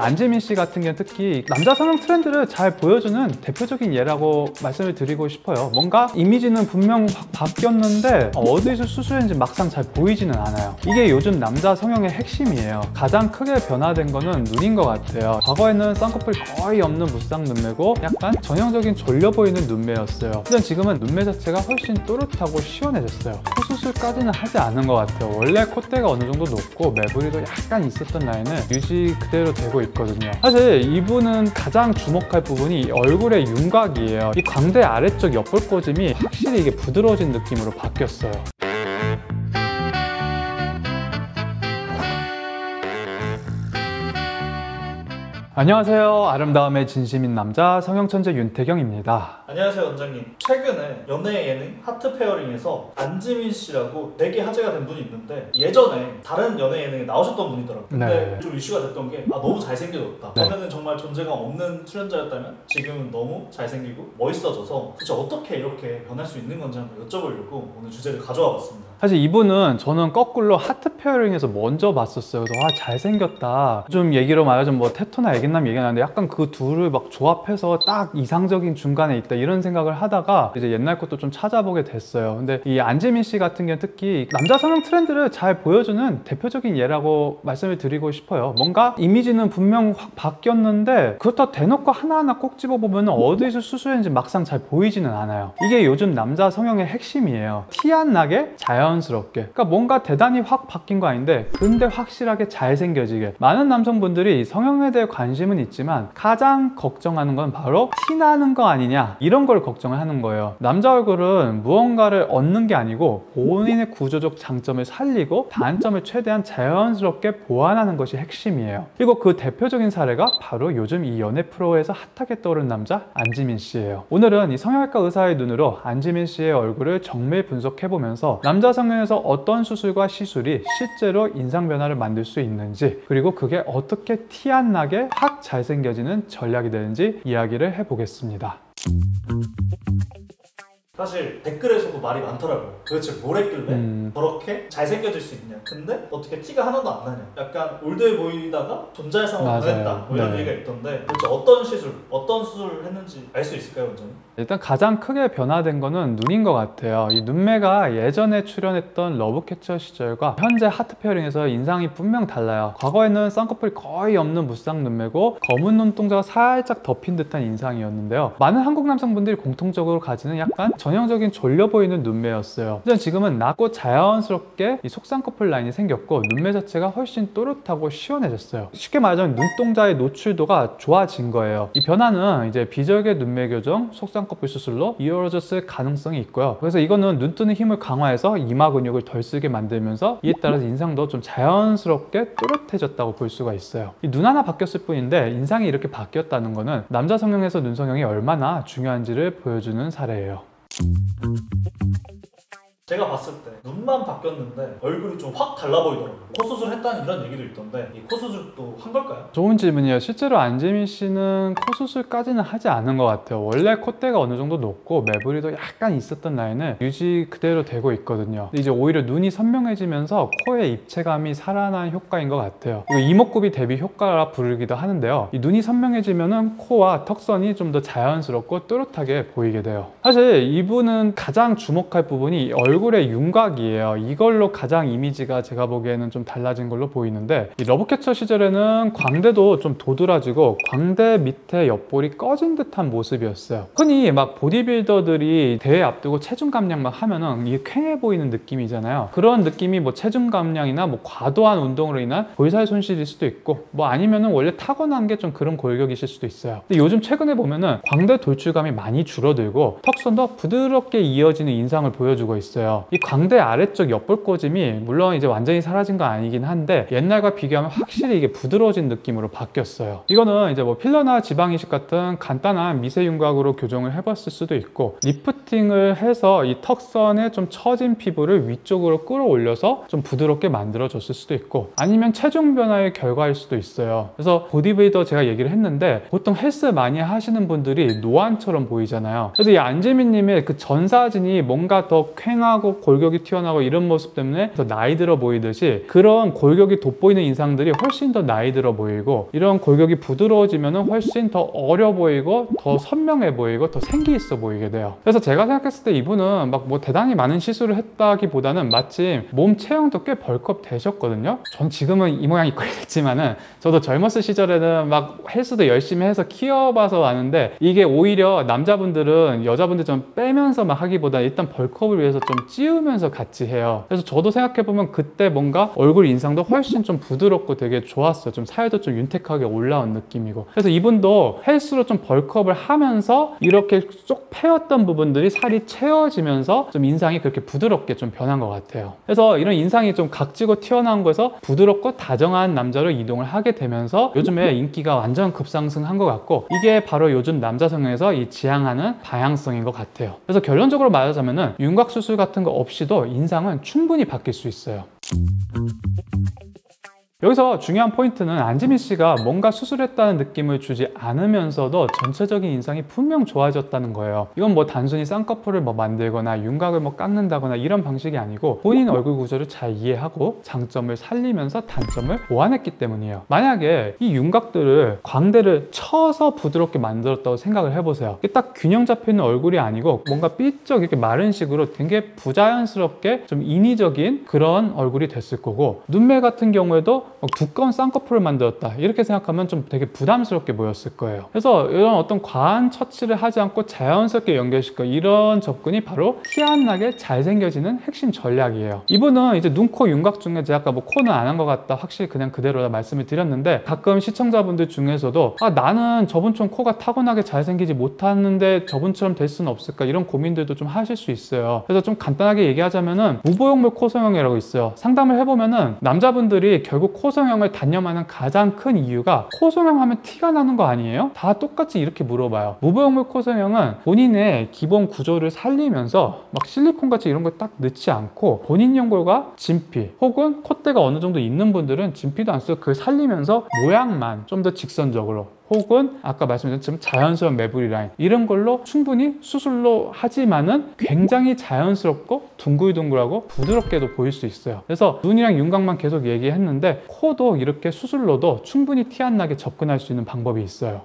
안지민 씨 같은 경우는 특히 남자 성형 트렌드를 잘 보여주는 대표적인 예라고 말씀을 드리고 싶어요. 뭔가 이미지는 분명 확 바뀌었는데 어디서 수술했는지 막상 잘 보이지는 않아요. 이게 요즘 남자 성형의 핵심이에요. 가장 크게 변화된 거는 눈인 것 같아요. 과거에는 쌍꺼풀 거의 없는 무쌍 눈매고 약간 전형적인 졸려 보이는 눈매였어요. 하지만 지금은 눈매 자체가 훨씬 또렷하고 시원해졌어요. 코 수술까지는 하지 않은 것 같아요. 원래 콧대가 어느 정도 높고 매부리도 약간 있었던 라인은 유지 그대로 되고 있거든요. 사실 이분은 가장 주목할 부분이 얼굴의 윤곽이에요. 이 광대 아래쪽 옆볼 꼬짐이 확실히 이게 부드러워진 느낌으로 바뀌었어요. 안녕하세요. 아름다움의 진심인 남자 성형천재 윤태경입니다. 안녕하세요 원장님. 최근에 연예 예능 하트 페어링에서 안지민 씨라고 되게 화제가 된 분이 있는데 예전에 다른 연예 예능에 나오셨던 분이더라고요. 근데 네. 좀 이슈가 됐던 게 너무 잘생겨졌다. 네. 전에는 정말 존재감 없는 출연자였다면 지금은 너무 잘생기고 멋있어져서 도대체 어떻게 이렇게 변할 수 있는 건지 한번 여쭤보려고 오늘 주제를 가져와 봤습니다. 사실 이분은 저는 거꾸로 하트 페어링에서 먼저 봤었어요. 그래서 잘생겼다. 좀 얘기로 말하자면 뭐 테토나 애견남 얘기가 나는데 약간 그 둘을 막 조합해서 딱 이상적인 중간에 있다 이런 생각을 하다가 이제 옛날 것도 좀 찾아보게 됐어요. 근데 이 안지민 씨 같은 경우는 특히 남자 성형 트렌드를 잘 보여주는 대표적인 예라고 말씀을 드리고 싶어요. 뭔가 이미지는 분명 확 바뀌었는데 그렇다고 대놓고 하나하나 꼭 집어보면 어디서 수술했는지 막상 잘 보이지는 않아요. 이게 요즘 남자 성형의 핵심이에요. 티 안 나게 자연스럽게. 그러니까 뭔가 대단히 확 바뀐 거 아닌데 근데 확실하게 잘생겨지게. 많은 남성분들이 성형에 대해 관심은 있지만 가장 걱정하는 건 바로 티 나는 거 아니냐 이런 걸 걱정을 하는 거예요. 남자 얼굴은 무언가를 얻는 게 아니고 본인의 구조적 장점을 살리고 단점을 최대한 자연스럽게 보완하는 것이 핵심이에요. 그리고 그 대표적인 사례가 바로 요즘 이 연예 프로에서 핫하게 떠오른 남자 안지민 씨예요. 오늘은 이 성형외과 의사의 눈으로 안지민 씨의 얼굴을 정밀 분석해보면서 남자 성형에서 어떤 수술과 시술이 실제로 인상 변화를 만들 수 있는지, 그리고 그게 어떻게 티 안 나게 확 잘생겨지는 전략이 되는지 이야기를 해보겠습니다. 사실 댓글에서도 말이 많더라고요. 도대체 뭘 했길래 저렇게 잘생겨질 수 있냐. 근데 어떻게 티가 하나도 안 나냐. 약간 올드해 보이다가 존잘상으로 변했다 뭐 이런 얘기가 있던데 도대체 어떤 시술, 어떤 수술을 했는지 알 수 있을까요 원장님? 일단 가장 크게 변화된 거는 눈인 것 같아요. 이 눈매가 예전에 출연했던 러브캐쳐 시절과 현재 하트 페어링에서 인상이 분명 달라요. 과거에는 쌍꺼풀 거의 없는 무쌍 눈매고 검은 눈동자가 살짝 덮인 듯한 인상이었는데요. 많은 한국 남성분들이 공통적으로 가지는 약간 전형적인 졸려 보이는 눈매였어요. 하지만 지금은 낮고 자연스럽게 이 속쌍꺼풀 라인이 생겼고 눈매 자체가 훨씬 또렷하고 시원해졌어요. 쉽게 말하자면 눈동자의 노출도가 좋아진 거예요. 이 변화는 이제 비절개 눈매 교정, 속쌍꺼풀 수술로 이루어졌을 가능성이 있고요. 그래서 이거는 눈 뜨는 힘을 강화해서 이마 근육을 덜 쓰게 만들면서 이에 따라서 인상도 좀 자연스럽게 또렷해졌다고 볼 수가 있어요. 이 눈 하나 바뀌었을 뿐인데 인상이 이렇게 바뀌었다는 거는 남자 성형에서 눈 성형이 얼마나 중요한지를 보여주는 사례예요. 제가 봤을 때 눈만 바뀌었는데 얼굴이 좀 확 달라 보이더라고요. 코 수술했다는 이런 얘기도 있던데 이 코 수술도 한 걸까요? 좋은 질문이에요. 실제로 안지민 씨는 코 수술까지는 하지 않은 것 같아요. 원래 콧대가 어느 정도 높고 매부리도 약간 있었던 라인은 유지 그대로 되고 있거든요. 근데 이제 오히려 눈이 선명해지면서 코의 입체감이 살아난 효과인 것 같아요. 이거 이목구비 대비 효과라 부르기도 하는데요. 이 눈이 선명해지면은 코와 턱선이 좀 더 자연스럽고 또렷하게 보이게 돼요. 사실 이분은 가장 주목할 부분이 얼굴의 윤곽이에요. 이걸로 가장 이미지가 제가 보기에는 좀 달라진 걸로 보이는데, 이 러브캐쳐 시절에는 광대도 좀 도드라지고 광대 밑에 옆볼이 꺼진 듯한 모습이었어요. 흔히 막 보디빌더들이 대회 앞두고 체중 감량 막 하면은 이게 퀭해 보이는 느낌이잖아요. 그런 느낌이 뭐 체중 감량이나 뭐 과도한 운동으로 인한 볼살 손실일 수도 있고, 뭐 아니면은 원래 타고난 게 좀 그런 골격이실 수도 있어요. 근데 요즘 최근에 보면은 광대 돌출감이 많이 줄어들고 턱선도 부드럽게 이어지는 인상을 보여주고 있어요. 이 광대 아래쪽 옆볼 꼬짐이 물론 이제 완전히 사라진 건 아니긴 한데 옛날과 비교하면 확실히 이게 부드러워진 느낌으로 바뀌었어요. 이거는 이제 뭐 필러나 지방 이식 같은 간단한 미세 윤곽으로 교정을 해봤을 수도 있고, 리프팅을 해서 이 턱선에 좀 처진 피부를 위쪽으로 끌어올려서 좀 부드럽게 만들어 줬을 수도 있고, 아니면 체중 변화의 결과일 수도 있어요. 그래서 보디빌더 제가 얘기를 했는데 보통 헬스 많이 하시는 분들이 노안처럼 보이잖아요. 그래서 이 안지민 님의 그 전 사진이 뭔가 더 퀭하고 팽팽하고 골격이 튀어나오고 이런 모습 때문에 더 나이 들어 보이듯이 그런 골격이 돋보이는 인상들이 훨씬 더 나이 들어 보이고 이런 골격이 부드러워지면 훨씬 더 어려 보이고 더 선명해 보이고 더 생기 있어 보이게 돼요. 그래서 제가 생각했을 때 이분은 막 뭐 대단히 많은 시술을 했다기보다는 마침 몸 체형도 꽤 벌컥 되셨거든요. 전 지금은 이 모양 있고 이랬지만은 저도 젊었을 시절에는 막 헬스도 열심히 해서 키워봐서 왔는데 이게 오히려 남자분들은 여자분들 좀 빼면서 막 하기보다 일단 벌크업을 위해서 좀 찌우면서 같이 해요. 그래서 저도 생각해보면 그때 뭔가 얼굴 인상도 훨씬 좀 부드럽고 되게 좋았어요. 좀 살도 좀 윤택하게 올라온 느낌이고. 그래서 이분도 헬스로 좀 벌크업을 하면서 이렇게 쏙 패였던 부분들이 살이 채워지면서 좀 인상이 그렇게 부드럽게 좀 변한 것 같아요. 그래서 이런 인상이 좀 각지고 튀어나온 거에서 부드럽고 다정한 남자로 이동을 하게 되면서 요즘에 인기가 완전 급상승한 것 같고 이게 바로 요즘 남자 성형에서 이 지향하는 방향성인 것 같아요. 그래서 결론적으로 말하자면은 윤곽 수술 같은 거 없이도 인상은 충분히 바뀔 수 있어요. 여기서 중요한 포인트는 안지민 씨가 뭔가 수술했다는 느낌을 주지 않으면서도 전체적인 인상이 분명 좋아졌다는 거예요. 이건 뭐 단순히 쌍꺼풀을 뭐 만들거나 윤곽을 뭐 깎는다거나 이런 방식이 아니고 본인 얼굴 구조를 잘 이해하고 장점을 살리면서 단점을 보완했기 때문이에요. 만약에 이 윤곽들을 광대를 쳐서 부드럽게 만들었다고 생각을 해보세요. 이게 딱 균형 잡혀있는 얼굴이 아니고 뭔가 삐쩍 이렇게 마른 식으로 되게 부자연스럽게 좀 인위적인 그런 얼굴이 됐을 거고 눈매 같은 경우에도 두꺼운 쌍꺼풀을 만들었다 이렇게 생각하면 좀 되게 부담스럽게 보였을 거예요. 그래서 이런 어떤 과한 처치를 하지 않고 자연스럽게 연결시켜 이런 접근이 바로 티 안 나게 잘생겨지는 핵심 전략이에요. 이분은 이제 눈, 코, 윤곽 중에 제가 아까 뭐 코는 안 한 것 같다 확실히 그냥 그대로다 말씀을 드렸는데 가끔 시청자분들 중에서도 나는 저분처럼 코가 타고나게 잘생기지 못하는데 저분처럼 될 수는 없을까 이런 고민들도 좀 하실 수 있어요. 그래서 좀 간단하게 얘기하자면은 무보형물 코성형이라고 있어요. 상담을 해보면은 남자분들이 결국 코성형을 단념하는 가장 큰 이유가 코성형 하면 티가 나는 거 아니에요? 다 똑같이 이렇게 물어봐요. 무보형물 코성형은 본인의 기본 구조를 살리면서 막 실리콘같이 이런 거 딱 넣지 않고 본인 연골과 진피 혹은 콧대가 어느 정도 있는 분들은 진피도 안 쓰고 그걸 살리면서 모양만 좀 더 직선적으로 혹은 아까 말씀드렸지만 자연스러운 매부리 라인 이런 걸로 충분히 수술로 하지만은 굉장히 자연스럽고 둥글둥글하고 부드럽게도 보일 수 있어요. 그래서 눈이랑 윤곽만 계속 얘기했는데 코도 이렇게 수술로도 충분히 티 안 나게 접근할 수 있는 방법이 있어요.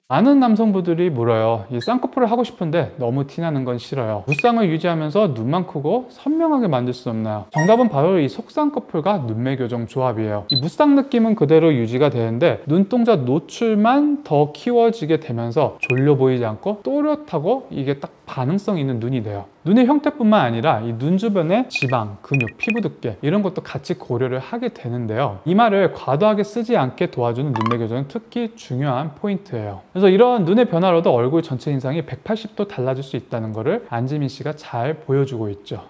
많은 남성분들이 물어요. 이 쌍꺼풀을 하고 싶은데 너무 티나는 건 싫어요. 무쌍을 유지하면서 눈만 크고 선명하게 만들 수 없나요? 정답은 바로 이 속쌍꺼풀과 눈매 교정 조합이에요. 이 무쌍 느낌은 그대로 유지가 되는데 눈동자 노출만 더 키워지게 되면서 졸려 보이지 않고 또렷하고 이게 딱 반응성 있는 눈이 돼요. 눈의 형태뿐만 아니라 이 눈 주변의 지방, 근육, 피부 두께 이런 것도 같이 고려를 하게 되는데요. 이마를 과도하게 쓰지 않게 도와주는 눈매 교정은 특히 중요한 포인트예요. 그래서 이런 눈의 변화로도 얼굴 전체 인상이 180도 달라질 수 있다는 것을 안지민 씨가 잘 보여주고 있죠.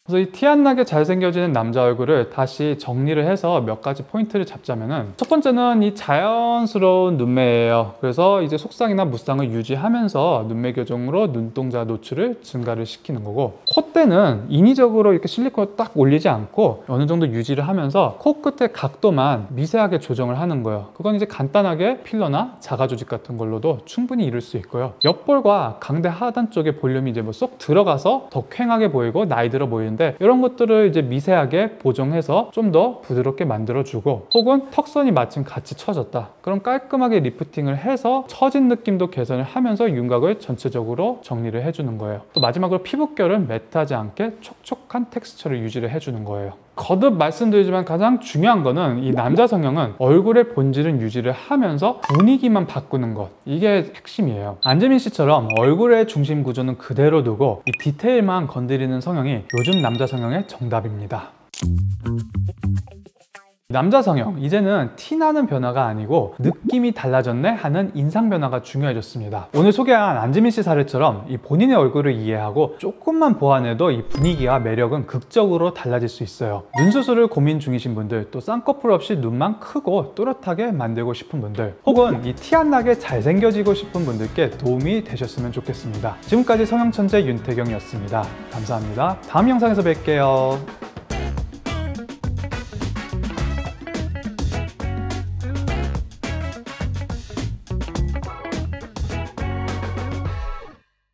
그래서 이 티 안 나게 잘생겨지는 남자 얼굴을 다시 정리를 해서 몇 가지 포인트를 잡자면은 첫 번째는 이 자연스러운 눈매예요. 그래서 이제 속쌍이나 무쌍을 유지하면서 눈매 교정으로 눈동자 노출을 증가를 시키는 거고 콧대는 인위적으로 이렇게 실리콘을 딱 올리지 않고 어느 정도 유지를 하면서 코끝의 각도만 미세하게 조정을 하는 거예요. 그건 이제 간단하게 필러나 자가 조직 같은 걸로도 충분히 이룰 수 있고요. 옆볼과 강대 하단 쪽에 볼륨이 이제 뭐 쏙 들어가서 더 퀭하게 보이고 나이 들어 보이는 이런 것들을 이제 미세하게 보정해서 좀 더 부드럽게 만들어주고 혹은 턱선이 마침 같이 처졌다. 그럼 깔끔하게 리프팅을 해서 처진 느낌도 개선을 하면서 윤곽을 전체적으로 정리를 해주는 거예요. 또 마지막으로 피부결은 매트하지 않게 촉촉한 텍스처를 유지를 해주는 거예요. 거듭 말씀드리지만 가장 중요한 거는 이 남자 성형은 얼굴의 본질은 유지를 하면서 분위기만 바꾸는 것 이게 핵심이에요. 안지민 씨처럼 얼굴의 중심 구조는 그대로 두고 이 디테일만 건드리는 성형이 요즘 남자 성형의 정답입니다. 남자 성형, 이제는 티나는 변화가 아니고 느낌이 달라졌네 하는 인상 변화가 중요해졌습니다. 오늘 소개한 안지민 씨 사례처럼 이 본인의 얼굴을 이해하고 조금만 보완해도 이 분위기와 매력은 극적으로 달라질 수 있어요. 눈 수술을 고민 중이신 분들, 또 쌍꺼풀 없이 눈만 크고 또렷하게 만들고 싶은 분들, 혹은 이 티 안 나게 잘생겨지고 싶은 분들께 도움이 되셨으면 좋겠습니다. 지금까지 성형천재 윤태경이었습니다. 감사합니다. 다음 영상에서 뵐게요.